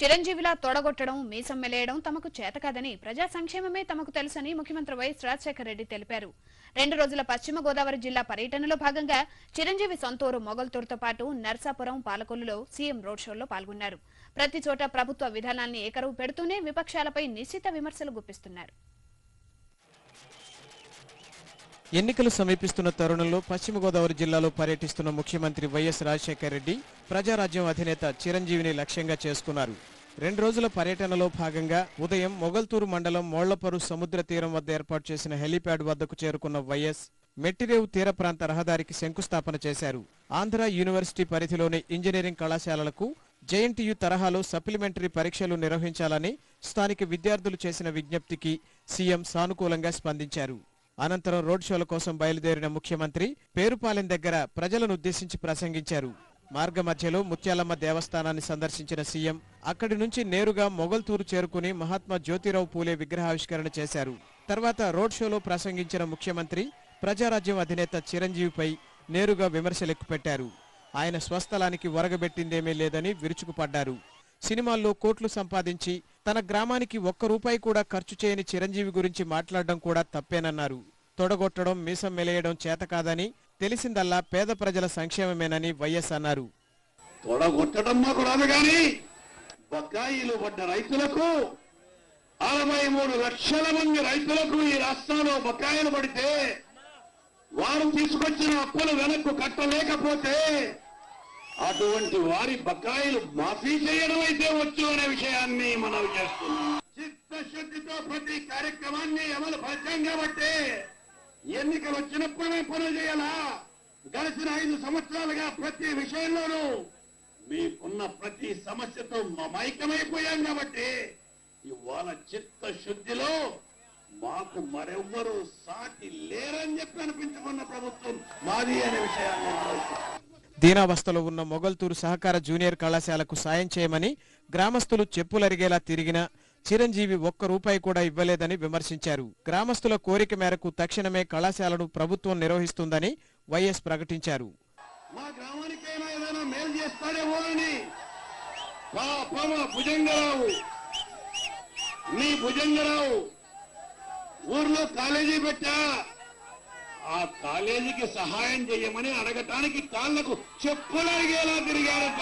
చిరంజీవిలా తొడగొట్టడం, మీసం మెలేయడం తమకు చేతకాదని, ప్రజా సంక్షేమమే తమకు తెలుసని ముఖ్యమంత్రి వైఎస్ రాజశేఖర రెడ్డి తెలిపారు. 2 రోజుల పశ్చిమ గోదావరి జిల్లా పర్యటనలో భాగంగా చిరంజీవి సొంతూరు మొగల్తూరుతో పాటు నర్సాపురం, పాలకొల్లులో సీఎం రోడ్ షోలో పాల్గొన్నారు. ప్రతి చోట ప్రభుత్వ విధానాన్ని ఏకరువు పెడుతూనే విపక్షాలపై నిశ్చిత విమర్శలు గుప్పిస్తున్నారు. ఎన్నికలు సమీపిస్తున్న తరుణంలో పశ్చిమ గోదావరి జిల్లాలో పర్యటిస్తున్న ముఖ్యమంత్రి వైఎస్ రాజశేఖర రెడ్డి ప్రజారాజ్యం అధినేత చిరంజీవిని లక్ష్యంగా చేసుకున్నారు. 2 రోజుల పర్యటనలో భాగంగా ఉదయం మొగల్తూరు మండలం మోళ్లపరు సముద్ర తీరం వద్ద ఏర్పాటు చేసిన హెలీప్యాడ్ వద్దకు చేరుకున్న వైఎస్ మెట్టిరేవు తీర ప్రాంత రహదారికి శంకుస్థాపన చేశారు. ఆంధ్ర యూనివర్సిటీ పరిధిలోని ఇంజనీరింగ్ కళాశాలలకు జేఎన్టీయూ తరహాలో సప్లిమెంటరీ పరీక్షలు నిర్వహించాలని స్థానిక విద్యార్థులు చేసిన విజ్ఞప్తికి సీఎం సానుకూలంగా స్పందించారు. అనంతరం రోడ్ షోల కోసం బయలుదేరిన ముఖ్యమంత్రి పేరుపాలెం దగ్గర ప్రజలను ఉద్దేశించి ప్రసంగించారు. మార్గ మధ్యలో ముత్యాలమ్మ దేవస్థానాన్ని సందర్శించిన సీఎం అక్కడి నుంచి నేరుగా మొగల్తూరు చేరుకుని మహాత్మా జ్యోతిరావు పూలే విగ్రహావిష్కరణ చేశారు. తర్వాత రోడ్ షోలో ప్రసంగించిన ముఖ్యమంత్రి ప్రజారాజ్యం అధినేత చిరంజీవిపై నేరుగా విమర్శలెక్కుపెట్టారు. ఆయన స్వస్థలానికి ఒరగబెట్టిందేమీ లేదని విరుచుకుపడ్డారు. సినిమాల్లో కోట్లు సంపాదించి తన గ్రామానికి ₹1 కూడా ఖర్చు చేయని చిరంజీవి గురించి మాట్లాడడం కూడా తప్పేనన్నారు. తొడగొట్టడం, మీసం మెలేయడం చేతకాదని, తెలిసిందల్లా పేద ప్రజల సంక్షేమమేనని వైఎస్ అన్నారు. తొడగొట్టడం మాకు రాదు గాని బకాయిలు పడ్డ రైతులకు 63 లక్షల మంది రైతులకు ఈ రాష్ట్రంలో బకాయిలు పడితే వారు తీసుకొచ్చిన అప్పులు వెనక్కు కట్టలేకపోతే అటువంటి వారి బకాయిలు మాఫీ చేయడం అయితే వచ్చు అనే విషయాన్ని మనం చేస్తున్నాం. చిత్తశుద్ధితో ప్రతి కార్యక్రమాన్ని అమలు పరిచాం కాబట్టి ఎన్నికలు వచ్చినప్పుడు మేము పనులు చేయాలా? గడిచిన 5 సంవత్సరాలుగా ప్రతి విషయంలోనూ మీకున్న ప్రతి సమస్యతో మమైకమైపోయాం కాబట్టి ఇవాళ చిత్తశుద్ధిలో మాకు మరెవ్వరూ సాటి లేరని చెప్పి అనిపించుకున్న ప్రభుత్వం మాది అనే విషయాన్ని దీనావస్థలో ఉన్న మొగల్తూరు సహకార జూనియర్ కళాశాలకు సాయం చేయమని గ్రామస్తులు చెప్పులరిగేలా తిరిగినా చిరంజీవి ₹1 కూడా ఇవ్వలేదని విమర్శించారు. గ్రామస్తుల కోరిక మేరకు తక్షణమే కళాశాలను ప్రభుత్వం నిర్వహిస్తుందని వైఎస్ ప్రకటించారు. మా గ్రామానికైనా ఏదైనా మేలు చేస్తాడేమో అని భుజంగరావు, మీ భుజంగరావు ఊర్లో కాలేజీ పెట్టా, ఆ కాలేజీకి సహాయం చేయమని అడగటానికి కాళ్లకు చెప్పులు అరిగేలా తిరిగారట.